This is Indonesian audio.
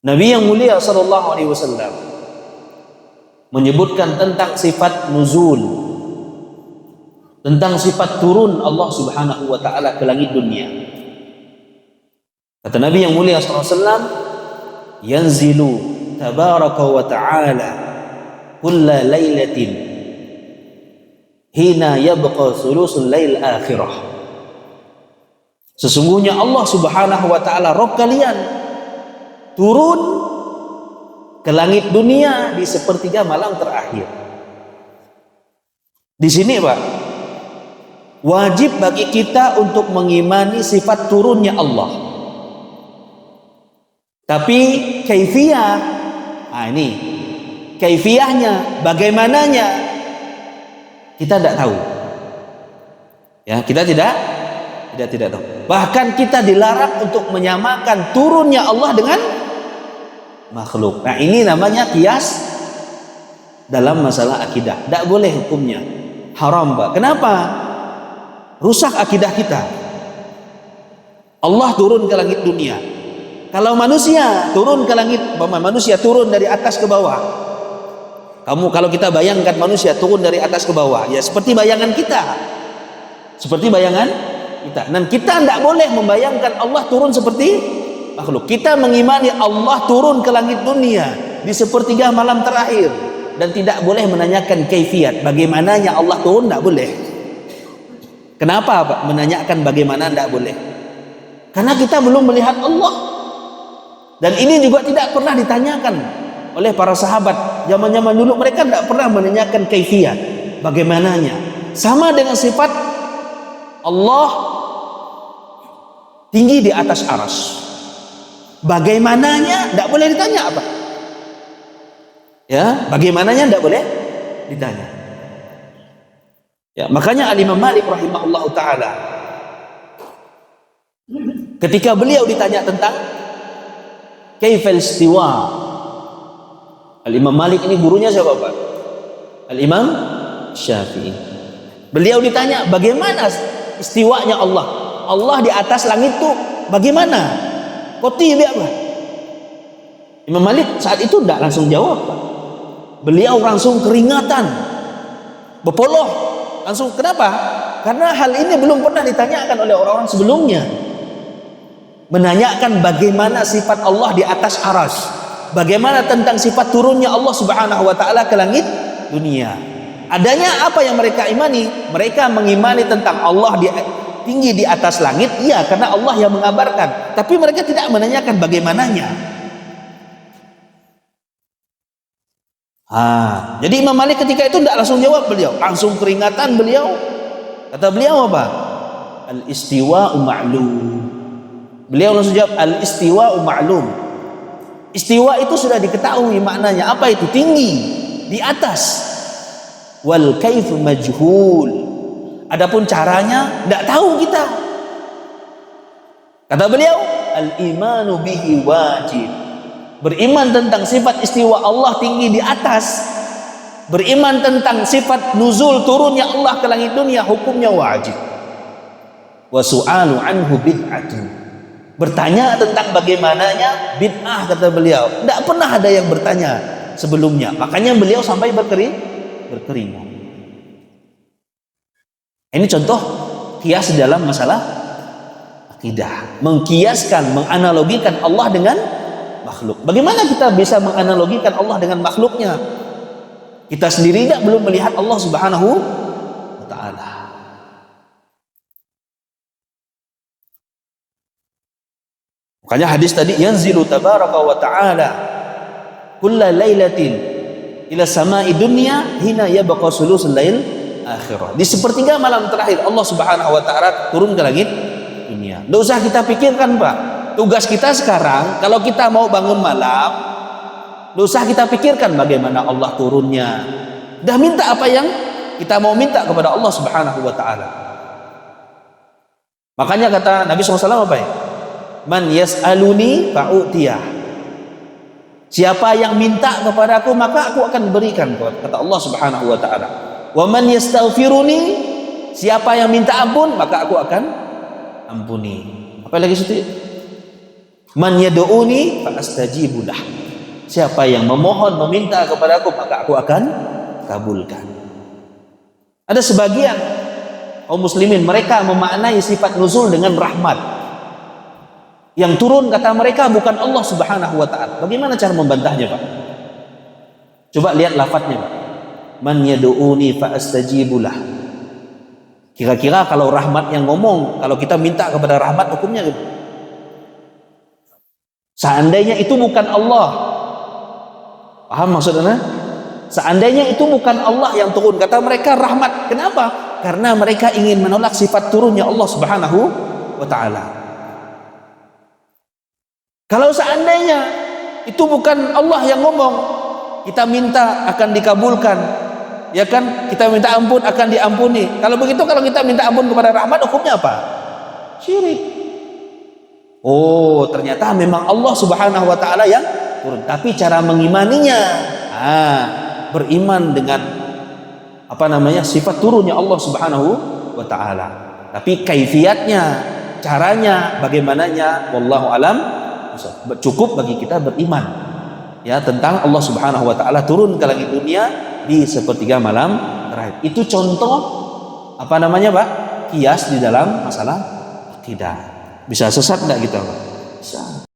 Nabi yang mulia sallallahu alaihi wasallam menyebutkan tentang sifat nuzul, tentang sifat turun Allah Subhanahu wa taala ke langit dunia. Kata Nabi yang mulia sallallahu alaihi wasallam, yanzilu tabaraka wa ta'ala kulla lailatin hina yabqa thulusul lail akhirah. Sesungguhnya Allah Subhanahu wa taala Rabb kalian turun ke langit dunia di sepertiga malam terakhir. Di sini Pak, wajib bagi kita untuk mengimani sifat turunnya Allah. Tapi kaifiyah, ini kaifiyahnya, bagaimananya kita tidak tahu. Ya, kita tidak tahu. Bahkan kita dilarang untuk menyamakan turunnya Allah dengan makhluk. Nah, ini namanya kias dalam masalah akidah. Tidak boleh hukumnya. Haram, Pak. Kenapa? Rusak akidah kita. Allah turun ke langit dunia. Kalau manusia turun ke langit, manusia turun dari atas ke bawah. Kalau kita bayangkan manusia turun dari atas ke bawah, ya seperti bayangan kita. Seperti bayangan kita. Dan kita tidak boleh membayangkan Allah turun seperti makhluk. Kita mengimani Allah turun ke langit dunia di sepertiga malam terakhir, dan tidak boleh menanyakan kaifiat, bagaimananya Allah turun, tidak boleh. Kenapa Pak? Menanyakan bagaimana tidak boleh? Karena kita belum melihat Allah. Dan ini juga tidak pernah ditanyakan oleh para sahabat zaman-zaman dulu. Mereka tidak pernah menanyakan kaifiat, bagaimananya. Sama dengan sifat Allah tinggi di atas arsy. Bagaimananya tidak boleh ditanya apa? Ya, bagaimananya tidak boleh ditanya. Ya, makanya Al-Imam Malik rahimahullah taala ketika beliau ditanya tentang kaifal istiwa, Al-Imam Malik ini gurunya siapa Pak? Al-Imam Syafi'i. Beliau ditanya bagaimana istiwanya Allah? Allah di atas langit tuh bagaimana? Koti dia apa? Imam Malik saat itu tidak langsung jawab Pak. Beliau langsung keringatan, berpoloh langsung. Kenapa? Karena hal ini belum pernah ditanyakan oleh orang-orang sebelumnya. Menanyakan bagaimana sifat Allah di atas arsy, bagaimana tentang sifat turunnya Allah Subhanahu wa taala ke langit dunia. Adanya apa yang mereka imani? Mereka mengimani tentang Allah tinggi di atas langit, iya, karena Allah yang mengabarkan. Tapi mereka tidak menanyakan bagaimananya. Jadi Imam Malik ketika itu tidak langsung jawab, beliau langsung keringatan. Beliau kata beliau apa? Al-istiwa'u ma'lum. Beliau langsung jawab, al-istiwa'u ma'lum. Istiwa itu sudah diketahui maknanya. Apa itu? Tinggi, di atas. Wal kaifu majhul. Adapun caranya tidak tahu kita. Kata beliau, al-imanu bihi wajib. Beriman tentang sifat istiwa Allah tinggi di atas, beriman tentang sifat nuzul turunnya Allah ke langit dunia, hukumnya wajib. Wa su'alu anhu bid'atun. Bertanya tentang bagaimananya bid'ah, kata beliau. Tidak pernah ada yang bertanya sebelumnya. Makanya beliau sampai berkeringat. Ini contoh kias dalam masalah akidah. Mengkiaskan, menganalogikan Allah dengan makhluk. Bagaimana kita bisa menganalogikan Allah dengan makhluknya? Kita sendiri belum melihat Allah Subhanahu wa ta'ala. Makanya hadis tadi, yanzilu tabaraka wa ta'ala kulla lailatin ila sama'i dunya hina yabqa sulusul lail akhirah. Di sepertiga malam terakhir Allah Subhanahu wa ta'ala turun ke langit dunia. Tidak usah kita pikirkan Pak. Tugas kita sekarang, kalau kita mau bangun malam, tidak usah kita pikirkan bagaimana Allah turunnya. Dah minta apa yang kita mau minta kepada Allah Subhanahu wa ta'ala. Makanya kata Nabi SAW apa ya? Man yas'aluni fa'utiyah. Siapa yang minta kepadaku maka aku akan berikan, kata Allah Subhanahu wa ta'ala. Wa man yastaghfiruni, siapa yang minta ampun maka aku akan ampuni. Apa lagi situ? Man yad'uni fa astajibu lah. Siapa yang memohon, meminta kepadaku, maka aku akan kabulkan. Ada sebagian kaum muslimin mereka memaknai sifat nuzul dengan rahmat. Yang turun kata mereka bukan Allah Subhanahu wa taala. Bagaimana cara membantahnya, Pak? Coba lihat lafadznya, Pak. Man yad'uni fa astajibu lah. Kira-kira kalau rahmat yang ngomong, kalau kita minta kepada rahmat, hukumnya gitu. Seandainya itu bukan Allah, paham maksudnya? Seandainya itu bukan Allah yang turun, kata mereka rahmat. Kenapa? Karena mereka ingin menolak sifat turunnya Allah Subhanahu wa taala. Kalau seandainya itu bukan Allah yang ngomong, kita minta akan dikabulkan, ya kan? Kita minta ampun akan diampuni. Kalau begitu, kalau kita minta ampun kepada rahmat, hukumnya apa? Syirik. Oh, ternyata memang Allah Subhanahu wa taala yang turun. Tapi cara mengimaninya, beriman dengan sifat turunnya Allah Subhanahu wa taala. Tapi kaifiatnya, caranya, bagaimananya, wallahu alam, cukup bagi kita beriman ya tentang Allah Subhanahu wa taala turun ke langit dunia di sepertiga malam terakhir. Itu contoh Pak? Kias di dalam masalah akidah. Bisa sesat enggak kita, Pak? Bisa.